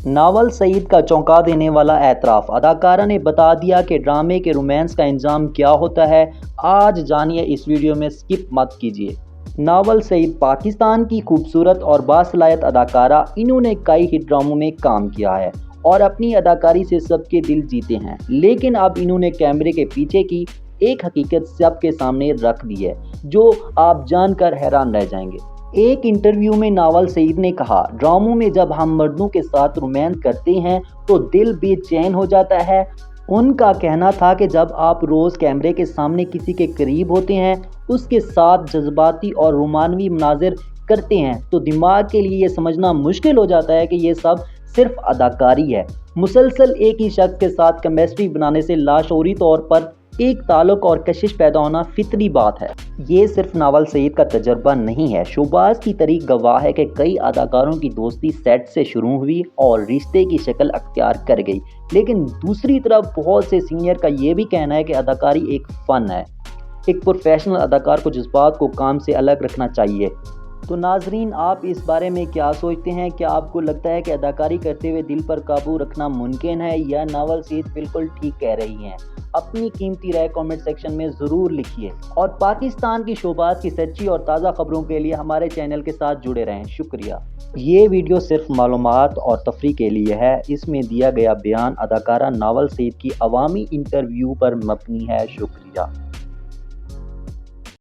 Novel Saeed का चौंका देने वाला एतराफ़, अदाकारा ने बता दिया कि ड्रामे के रोमांस का इंजाम क्या होता है। आज जानिए इस वीडियो में, स्किप मत कीजिए। नावल सईद पाकिस्तान की खूबसूरत और बासलायत अदाकारा। इन्होंने कई हिट ड्रामों में काम किया है और अपनी अदाकारी से सबके दिल जीते हैं, लेकिन अब इन्होंने कैमरे के पीछे की एक हकीकत सबके सामने रख दी है जो आप जानकर हैरान रह जाएंगे। एक इंटरव्यू में नावल सईद ने कहा, ड्रामों में जब हम मर्दों के साथ रोमांस करते हैं तो दिल बेचैन हो जाता है। उनका कहना था कि जब आप रोज़ कैमरे के सामने किसी के करीब होते हैं, उसके साथ जज्बाती और रोमानवी मनाज़िर करते हैं, तो दिमाग के लिए ये समझना मुश्किल हो जाता है कि ये सब सिर्फ अदाकारी है। मुसलसल एक ही शख्स के साथ केमिस्ट्री बनाने से लाशऊरी तौर पर एक ताल्लुक और कशिश पैदा होना फितरी बात है। ये सिर्फ नावल सईद का तजर्बा नहीं है, शोबाज की तारीख गवाह है कि कई अदाकारों की दोस्ती सेट से शुरू हुई और रिश्ते की शक्ल अख्तियार कर गई। लेकिन दूसरी तरफ बहुत से सीनियर का ये भी कहना है कि अदाकारी एक फ़न है, एक प्रोफेशनल अदाकार को जज्बात को काम से अलग रखना चाहिए। तो नाजरीन, आप इस बारे में क्या सोचते हैं? क्या आपको लगता है कि अदाकारी करते हुए दिल पर काबू रखना मुमकिन है, या नावल सईद बिल्कुल ठीक कह रही हैं? अपनी कीमती राय कमेंट सेक्शन में ज़रूर लिखिए और पाकिस्तान की शोबाज की सच्ची और ताज़ा खबरों के लिए हमारे चैनल के साथ जुड़े रहें। शुक्रिया। ये वीडियो सिर्फ मालूमात और तफरीह के लिए है। इसमें दिया गया बयान अदाकारा नावल सईद की अवामी इंटरव्यू पर मबनी है। शुक्रिया।